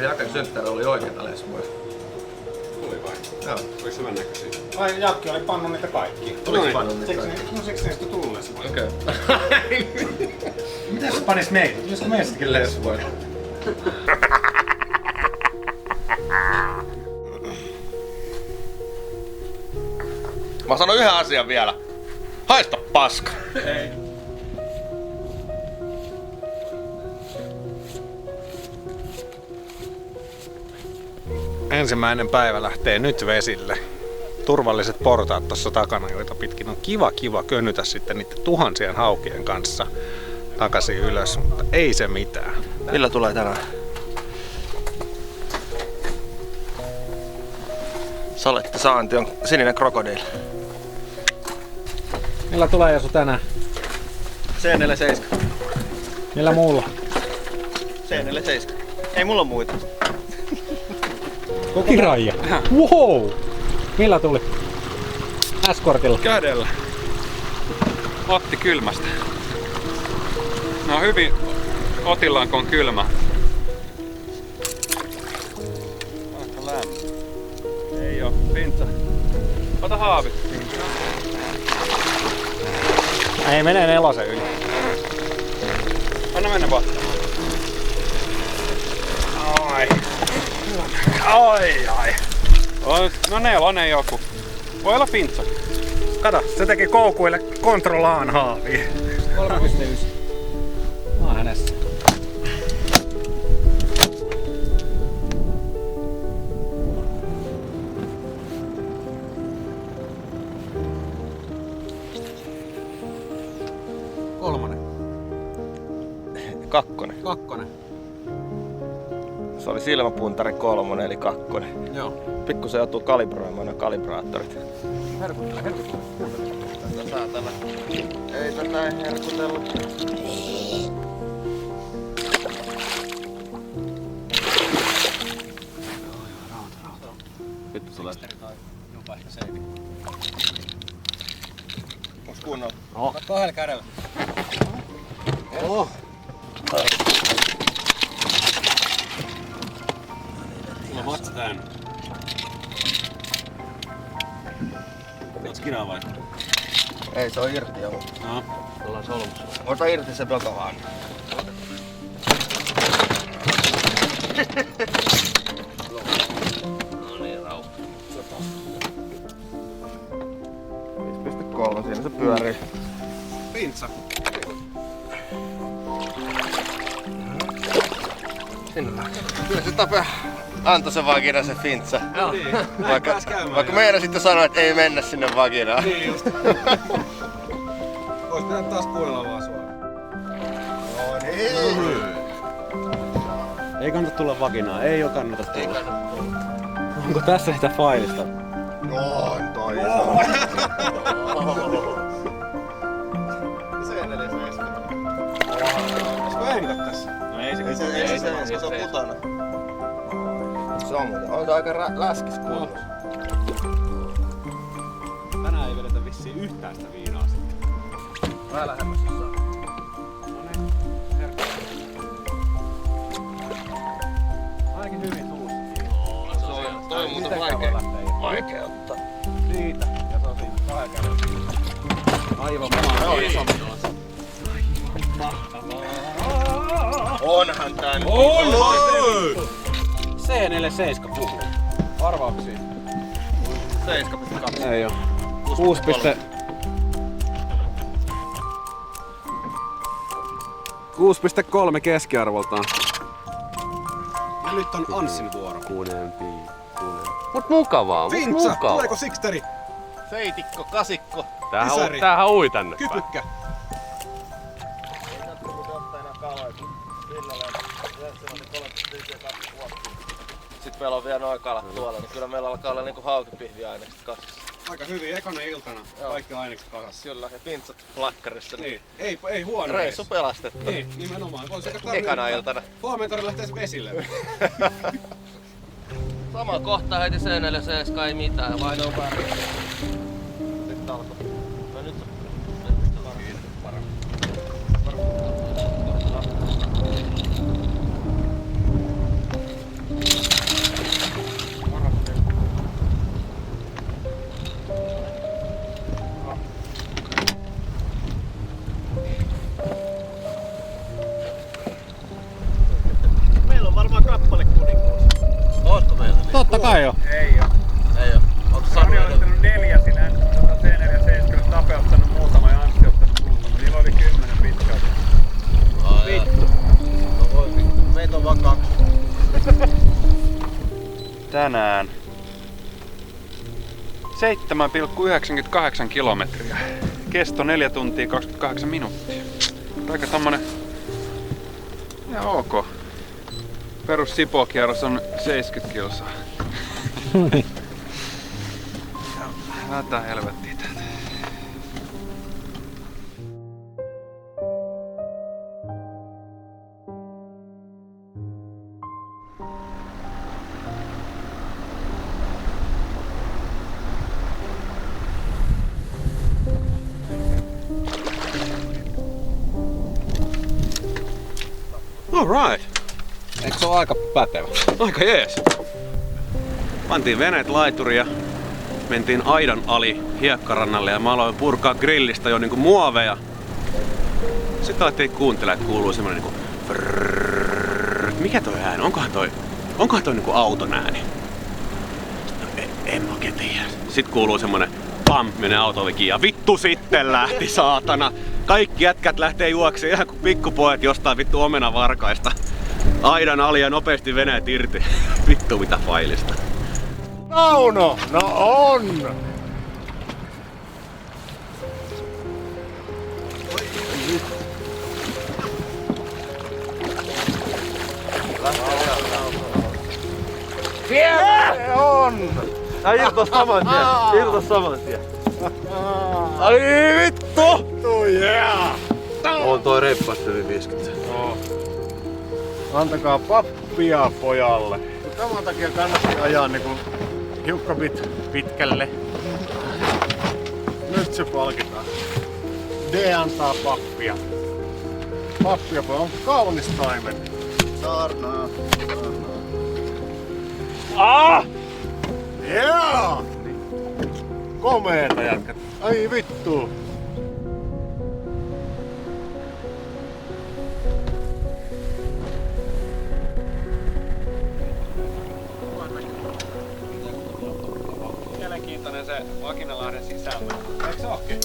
se Jaken synttäri oli oikeeta lesboja. Oli vai? Joo. Oliko hyvän näköisiä? Ai Jakki oli pannut niitä kaikki. Oliko se pannut niitä kaikki? No siksi niistä tullut lesboja. Okei. Mitä sä panis meitä? Olisiko meistäkin lesboja? Mä sanon yhden asian vielä. Haista paska. Ei. Ensimmäinen päivä lähtee nyt vesille. Turvalliset portaat tuossa takana, joita pitkin on kiva könnytä sitten niiden tuhansien haukien kanssa takaisin ylös, mutta ei se mitään. Millä tulee tänään? Saletta saanti on sininen krokodiili. Millä tulee Jesu tänään? C47. Millä muulla? C47. Ei mulla muita. Kokiraija. Wow! Millä tuli? S-kortilla. Kädellä. Otti kylmästä. No hyvin otillaan kun on kylmä. Aika lämmin. Ei oo, pinta. Ota haavit. Ei mene nelosen yli. Anna mennä vaan. Ai. Ai. No nelonen joku. Voi olla pintsa. Kato, se teki koukuille kontrollaan haavia. 3,9. Mä oon hänessä. Kolmonen. Kakkonen. Kakkonen. Se oli silmäpuntari 3 eli 2. Joo. Pikkusen joutuu kalibroimaan ne kalibraattorit. Herkuttele. Tätä saatana. Ei tätä ei herkutellut. Vittu sulle. Jopa ehkä sekin. Onks kunnolla? No. Kahdella kädellä. Oh. Mulla on vatsa täynnä. Oot skinaa vai? Ei, se on irti jo. No. Ollaan solmussa. Ota irti se pelko vaan. No niin, rauha. 5,3, siinä se pyörii. Pintsa. Sinne. Kyllä se Tape antoi se vagina se fintsa. Joo. Vaikka meinasit jo sanoa, että ei mennä sinne vaginaan. Niin just. Ois pitänyt taas kuunnella vaan sua. No niin. Ei kannata tulla vaginaan, ei oo kannata tulla. Onko tässä sitä failista? On toi. Olisiko hengitä tässä? No ei se. Ei se on putana. Se on muuten. On se aika läskis kunnossa. Tänään ei vedetä vissiin yhtään sitä viinaa sitten. Vähän lähemmäs jos saa. No niin, ainakin hyvin suussa. Se on toi muuten vaikea ottaa. Siitä, ja se on siinä kahden käden. Aivan mahtavaa. Onhan tän. C47 puhuu. Arvauksia. 7,2. Ei oo. 6,3 keskiarvoltaan. Ja nyt on Anssin vuoro. Mut mukavaa, Pintsa, tuleeko Sixteri? Seitikko, kasikko. Tämähän ui tänne päin. Kypykkä. Ei tarvitse ottaa enää kaloja, kun Vinnalla on 9,3 vuotta. Sitten meillä on vielä noin kalat tuolla, niin kyllä meillä alkaa olla niinku haukipihviainekset kassissa. Aika hyvin, ekana iltana. Kaikki ainekset kasassa. Kyllä, ja pintsat plakkarissa. Niin, ei huono Reissu pelastettu. Niin, nimenomaan. Ekana iltana. Huomenta lähtee vesille. Sama kohta heti C47 ei mitään, vaihdoin väriin. Nyt alkoi. No nyt se varmaan. Ei oo. Ei oo. Onko Roni on ottanut 4 sillä C470, Tape ottanut muutama ja Anssi ottanut muutama. Niillä oli 10 pitkältä. Vittu. No voi vittu. Meitä on vaan 2. Tänään 7,98 kilometriä. Kesto 4 tuntia 28 minuuttia. Aika tommonen ihan ok. Perus Sipoo-kierros on 70 kilsaa. Lähdetään helvettiin täältä. Alright. Eikö se ole aika pätevä? Aika jees. Pantiin veneet laituriin ja mentiin aidan ali hiekkarannalle ja mä aloin purkaa grillistä jo niinku muoveja. Sitten alettiin kuuntelemaan, että kuuluu semmonen niinku mikä toi ääni? Onkohan toi niinku auton ääni? No, en mä oikein tiedä. Sitten kuuluu semmonen pam, menee autovikin ja vittu sitten lähti saatana. Kaikki jätkät lähtee juokseen ihan kuin pikkupojat jostain vittu omenavarkaista. Aidan ali ja nopeasti veneet irti. Vittu mitä failista. Auno! No on! Siellä se on! Irtos saman tien. Irtos saman tien. Ai vittu! Vittu yeah! On toi reippaasti yli 50. No. Antakaa pappia pojalle. Tämän takia kannatti ajaa niinku hiukkapit pitkälle. Nyt se palkitaan. D antaa pappia. Pappia on kaunis taimen. Saarnaa. Ah! Yeah! Komeeta jätkät. Ai vittu. Mielenkiintoinen se Vakinalahden sisälmä. Eikö se ookin?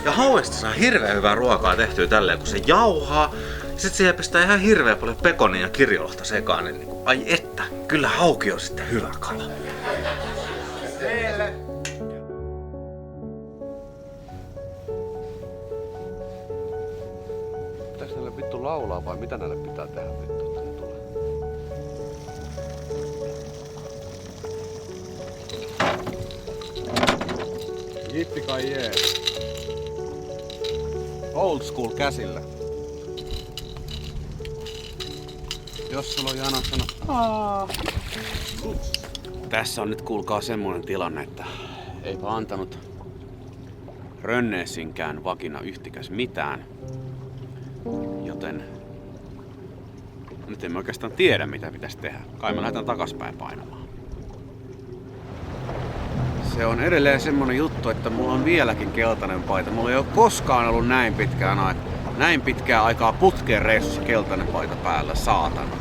Ja hauesta saa hirveän hyvää ruokaa tehtyä tälleen, kun se jauhaa. Sitten siihen pistää ihan hirveän paljon pekonia ja kirjolohta sekaan. Niin ai että, kyllä hauki on sitten hyvä kala. Pitäis näille vittu laulaa vai mitä näille pitää tehdä vittu, että ne tulee? Jippi kai jee. Old school käsillä. Jos sulla on jano, sano. Tässä on nyt kuulkaa semmonen tilanne, että eipä antanut Rönneesinkään Vakina yhtikäs mitään. Joten nyt emme oikeastaan tiedä mitä pitäisi tehdä. Kai me lähdetään takaspäin painamaan. Se on edelleen semmonen juttu, että mulla on vieläkin keltainen paita. Mulla ei ole koskaan ollut näin pitkää aikaa putkeen reissussa keltainen paita päällä, saatana.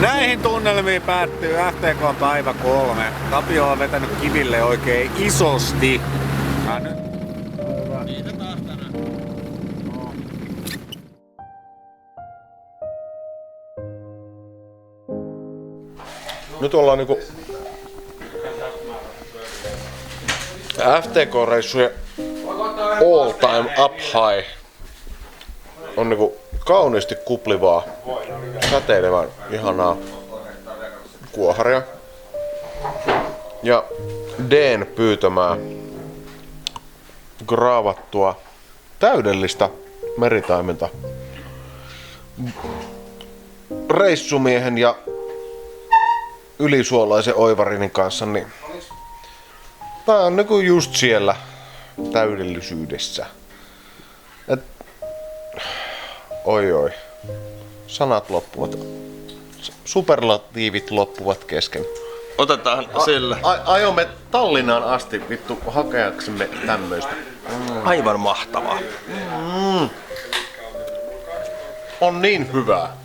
Näihin tunnelmiin päättyy FTK päivä 3. Tapio on vetänyt kiville oikein isosti. Ja nyt... Nyt ollaan niinku FTK-reissujen all time up high. On niinku kauniisti kuplivaa, säteilevän ihanaa kuoharia. Ja D:n pyytämää graavattua täydellistä meritaiminta. Reissumiehen ja ylisuolaisen Oivarinin kanssa, niin tää on niinku just siellä täydellisyydessä. Et, oi. Sanat loppuvat. Superlatiivit loppuvat kesken. Otetaan sillä. Ajomme Tallinnaan asti vittu hakeaksemme tämmöistä. Aivan mahtavaa. On niin hyvää.